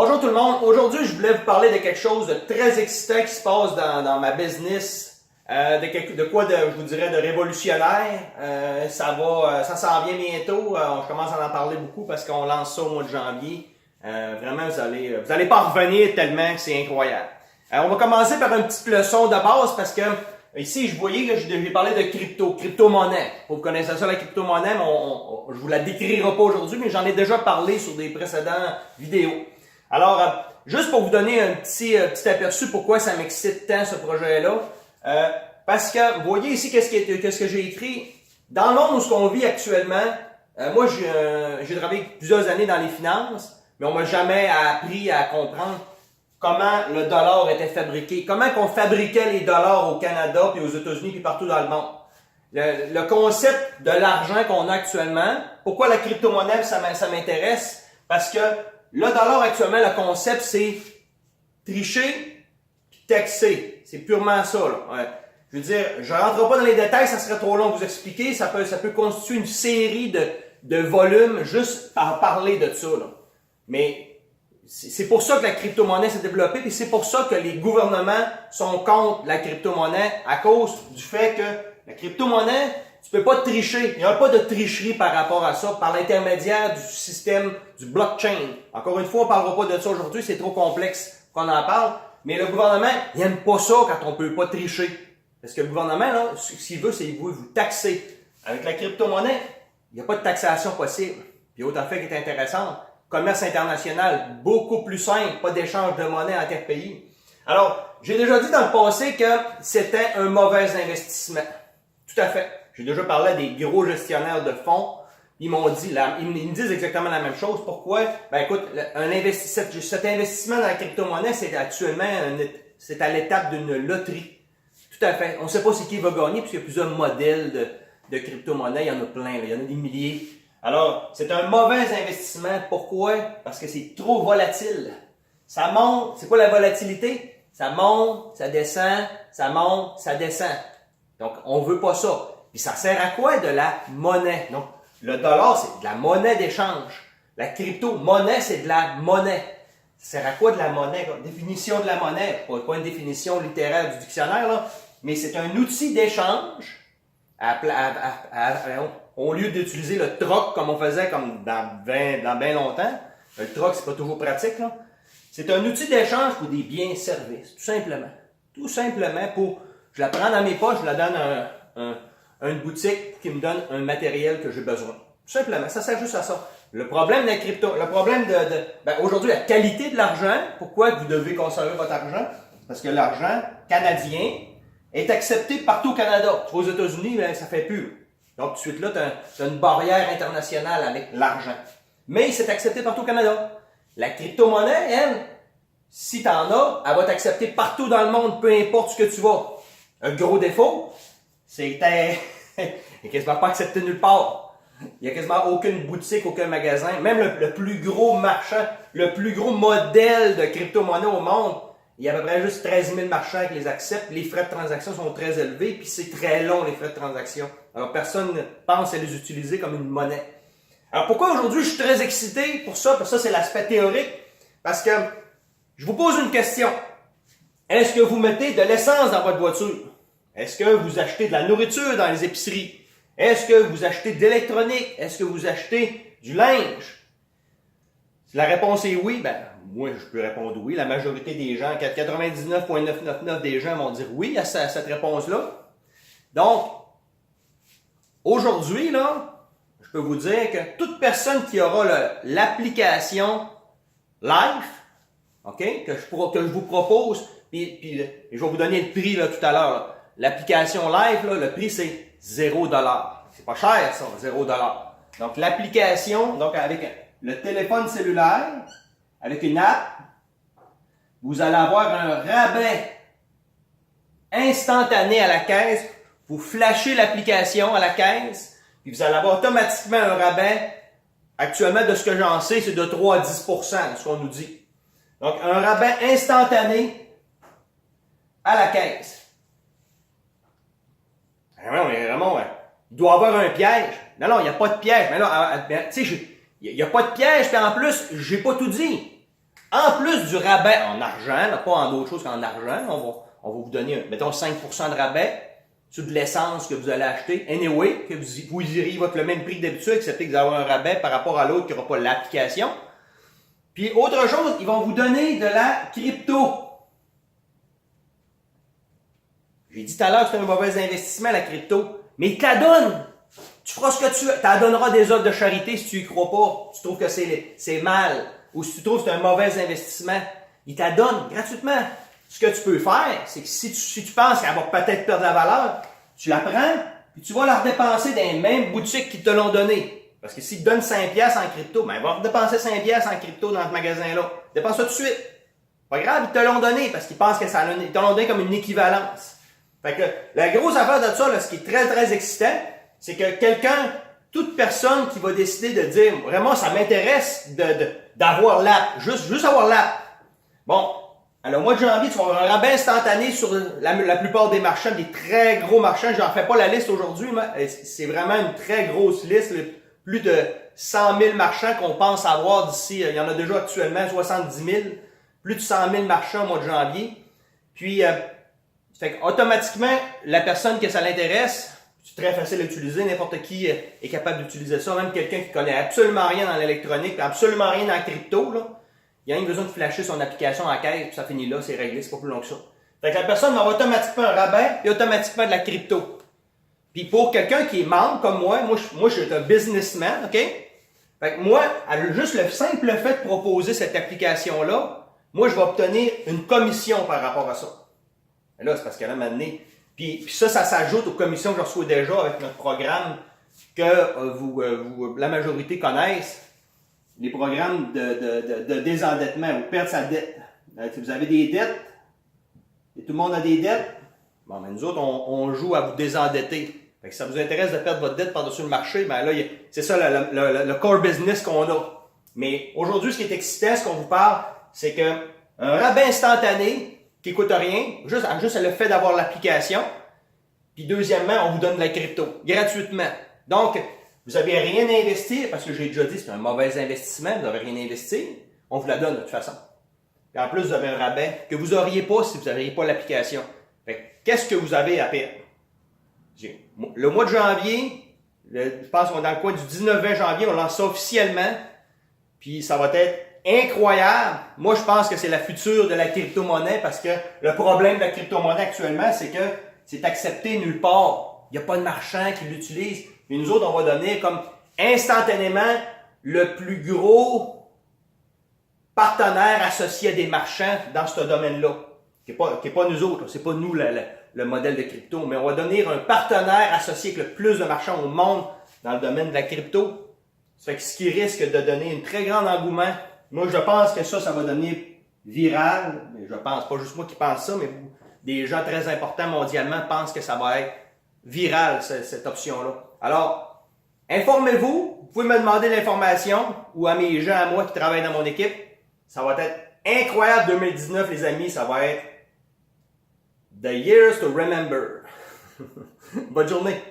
Bonjour tout le monde. Aujourd'hui, je voulais vous parler de quelque chose de très excitant qui se passe dans ma business, de quoi je vous dirais de révolutionnaire. Ça s'en vient bientôt. Je commence à en parler beaucoup parce qu'on lance ça au mois de janvier. Vraiment, vous allez pas en revenir tellement que c'est incroyable. On va commencer par une petite leçon de base parce que ici, je voyais que j'ai parlé de crypto-monnaie. Vous connaissez ça, la crypto-monnaie, mais je vous la décrirai pas aujourd'hui, mais j'en ai déjà parlé sur des précédentes vidéos. Alors, juste pour vous donner un petit aperçu pourquoi ça m'excite tant ce projet-là, parce que vous voyez ici qu'est-ce que j'ai écrit. Dans le monde où on vit actuellement, moi j'ai travaillé plusieurs années dans les finances, mais on m'a jamais appris à comprendre comment le dollar était fabriqué, comment qu'on fabriquait les dollars au Canada, puis aux États-Unis, puis partout dans le monde. Le concept de l'argent qu'on a actuellement, pourquoi la crypto-monnaie, ça m'intéresse? Parce que le dollar actuellement, le concept, c'est tricher puis taxer. C'est purement ça, là. Ouais. Je veux dire, je rentre pas dans les détails, ça serait trop long de vous expliquer. Ça peut constituer une série de volumes juste par parler de ça, là. Mais c'est pour ça que la crypto-monnaie s'est développée, et c'est pour ça que les gouvernements sont contre la crypto-monnaie à cause du fait que la crypto-monnaie, tu peux pas tricher. Il n'y a pas de tricherie par rapport à ça, par l'intermédiaire du système du blockchain. Encore une fois, on ne parlera pas de ça aujourd'hui, c'est trop complexe qu'on en parle. Mais le gouvernement, il n'aime pas ça quand on peut pas tricher. Parce que le gouvernement, là, ce qu'il veut, c'est qu'il veut vous taxer. Avec la crypto-monnaie, il n'y a pas de taxation possible. Puis autre fait qui est intéressante, commerce international, beaucoup plus simple, pas d'échange de monnaie entre pays. Alors, j'ai déjà dit dans le passé que c'était un mauvais investissement. Tout à fait. J'ai déjà parlé à des gros gestionnaires de fonds. Ils m'ont dit, ils me disent exactement la même chose. Pourquoi? Ben écoute, cet investissement dans la crypto-monnaie, c'est actuellement, c'est à l'étape d'une loterie. Tout à fait. On ne sait pas c'est qui va gagner, puisqu'il y a plusieurs modèles de crypto-monnaie. Il y en a plein, là. Il y en a des milliers. Alors, c'est un mauvais investissement. Pourquoi? Parce que c'est trop volatile. Ça monte. C'est quoi la volatilité? Ça monte, ça descend, ça monte, ça descend. Donc, on veut pas ça. Puis ça sert à quoi? De la monnaie. Donc, le dollar, c'est de la monnaie d'échange. La crypto-monnaie, c'est de la monnaie. Ça sert à quoi de la monnaie? Définition de la monnaie, pas une définition littéraire du dictionnaire, là, mais c'est un outil d'échange au lieu d'utiliser le troc comme on faisait comme dans bien longtemps. Le troc, c'est pas toujours pratique, là. C'est un outil d'échange pour des biens et services, tout simplement. Tout simplement je la prends dans mes poches, je la donne à une boutique qui me donne un matériel que j'ai besoin. Tout simplement, ça sert juste à ça. Le problème de la crypto, le problème aujourd'hui, la qualité de l'argent, pourquoi vous devez conserver votre argent? Parce que l'argent canadien est accepté partout au Canada. Aux États-Unis, ben, ça fait plus. Donc, tout de suite là, tu as une barrière internationale avec l'argent. Mais c'est accepté partout au Canada. La crypto-monnaie, elle, si tu en as, elle va t'accepter partout dans le monde, peu importe ce que tu vas. Un gros défaut, c'est que elle n'est quasiment pas accepté nulle part. Il n'y a quasiment aucune boutique, aucun magasin. Même le plus gros marchand, le plus gros modèle de crypto-monnaie au monde, il y a à peu près juste 13 000 marchands qui les acceptent. Les frais de transaction sont très élevés, puis c'est très long, les frais de transaction. Alors, personne ne pense à les utiliser comme une monnaie. Alors, pourquoi aujourd'hui je suis très excité pour ça? Parce que ça, c'est l'aspect théorique. Parce que je vous pose une question. Est-ce que vous mettez de l'essence dans votre voiture? Est-ce que vous achetez de la nourriture dans les épiceries? Est-ce que vous achetez de l'électronique? Est-ce que vous achetez du linge? Si la réponse est oui, ben, moi, je peux répondre oui. La majorité des gens, 99,999 des gens vont dire oui à cette réponse-là. Donc, aujourd'hui, là, je peux vous dire que toute personne qui aura l'application Life, OK, que je vous propose, puis je vais vous donner le prix là, tout à l'heure. L'application Live, là, le prix c'est 0$. C'est pas cher ça, 0$. Donc l'application, donc avec le téléphone cellulaire, avec une app, vous allez avoir un rabais instantané à la caisse. Vous flashez l'application à la caisse, puis vous allez avoir automatiquement un rabais. Actuellement, de ce que j'en sais, c'est de 3 à 10%, ce qu'on nous dit. Donc, un rabais instantané à la caisse. Vraiment, il doit y avoir un piège. Non, il n'y a pas de piège. Mais là, tu sais, il n'y a pas de piège, puis en plus, j'ai pas tout dit. En plus du rabais en argent, pas en d'autres choses qu'en argent, on va vous donner, mettons, 5% de rabais sur de l'essence que vous allez acheter. Anyway, que vous iriez avec le même prix que d'habitude, excepté que vous avez un rabais par rapport à l'autre qui n'aura pas l'application. Puis, autre chose, ils vont vous donner de la crypto. J'ai dit tout à l'heure que c'est un mauvais investissement, la crypto. Mais ils te la donnent. Tu feras ce que tu veux. Tu en donneras des œuvres de charité si tu y crois pas. Tu trouves que c'est mal. Ou si tu trouves que c'est un mauvais investissement. Ils te la donnent gratuitement. Ce que tu peux faire, c'est que si tu penses qu'elle va peut-être perdre la valeur, tu la prends, puis tu vas la redépenser dans les mêmes boutiques qui te l'ont donné. Parce que s'ils te donnent 5$ en crypto, ben, ils vont redépenser 5$ en crypto dans ce magasin-là. Dépense ça tout de suite. Pas grave, ils te l'ont donné parce qu'ils pensent que ils te l'ont donné comme une équivalence. Fait que la grosse affaire de ça, là, ce qui est très, très excitant, c'est que toute personne qui va décider de dire, vraiment, ça m'intéresse d'avoir l'app, juste avoir l'app. Bon, alors au mois de janvier, tu vas avoir un rabais instantané sur la plupart des marchands, des très gros marchands. J'en fais pas la liste aujourd'hui, mais c'est vraiment une très grosse liste. Plus de 100 000 marchands qu'on pense avoir d'ici, il y en a déjà actuellement 70 000, plus de 100 000 marchands au mois de janvier. Puis, fait automatiquement, la personne que ça l'intéresse, c'est très facile à utiliser, n'importe qui est capable d'utiliser ça, même quelqu'un qui connaît absolument rien dans l'électronique, absolument rien dans la crypto, là. Il y a rien besoin de flasher son application en caisse, puis ça finit là, c'est réglé, c'est pas plus long que ça. Fait que la personne va avoir automatiquement un rabais et automatiquement de la crypto. Puis pour quelqu'un qui est membre comme moi je suis un businessman, OK? Fait que moi, juste le simple fait de proposer cette application-là, moi, je vais obtenir une commission par rapport à ça. Et là, c'est parce qu'elle a donné. Puis ça s'ajoute aux commissions que je reçois déjà avec notre programme que la majorité connaissent. Les programmes de désendettement, ou perdre sa dette. Si vous avez des dettes, et tout le monde a des dettes, bon, mais nous autres, on joue à vous désendetter. Fait que si ça vous intéresse de perdre votre dette par-dessus le marché, ben là, c'est ça le core business qu'on a. Mais aujourd'hui, ce qui est excitant, ce qu'on vous parle, c'est que un rabais instantané qui coûte rien, juste le fait d'avoir l'application. Puis deuxièmement, on vous donne de la crypto, gratuitement. Donc, vous n'avez rien à investir, parce que j'ai déjà dit, c'est un mauvais investissement, vous n'avez rien à investir. On vous la donne de toute façon. Et en plus, vous avez un rabais que vous n'auriez pas si vous n'auriez pas l'application. Qu'est-ce que vous avez à perdre? Le mois de janvier, je pense qu'on est dans le coin du 19-20 janvier, on lance ça officiellement. Puis ça va être incroyable. Moi, je pense que c'est la future de la crypto-monnaie parce que le problème de la crypto-monnaie actuellement, c'est que c'est accepté nulle part. Il n'y a pas de marchand qui l'utilise. Et nous autres, on va donner comme instantanément le plus gros partenaire associé à des marchands dans ce domaine-là. Qui est pas nous autres, c'est pas nous le modèle de crypto, mais on va donner un partenaire associé avec le plus de marchands au monde dans le domaine de la crypto. Ça fait que ce qui risque de donner un très grand engouement. Moi, je pense que ça va devenir viral. Mais je pense, pas juste moi qui pense ça, mais des gens très importants mondialement pensent que ça va être viral, cette option-là. Alors, informez-vous. Vous pouvez me demander l'information ou à mes gens, à moi qui travaillent dans mon équipe. Ça va être incroyable 2019, les amis. Ça va être The Years to Remember. Bonne journée.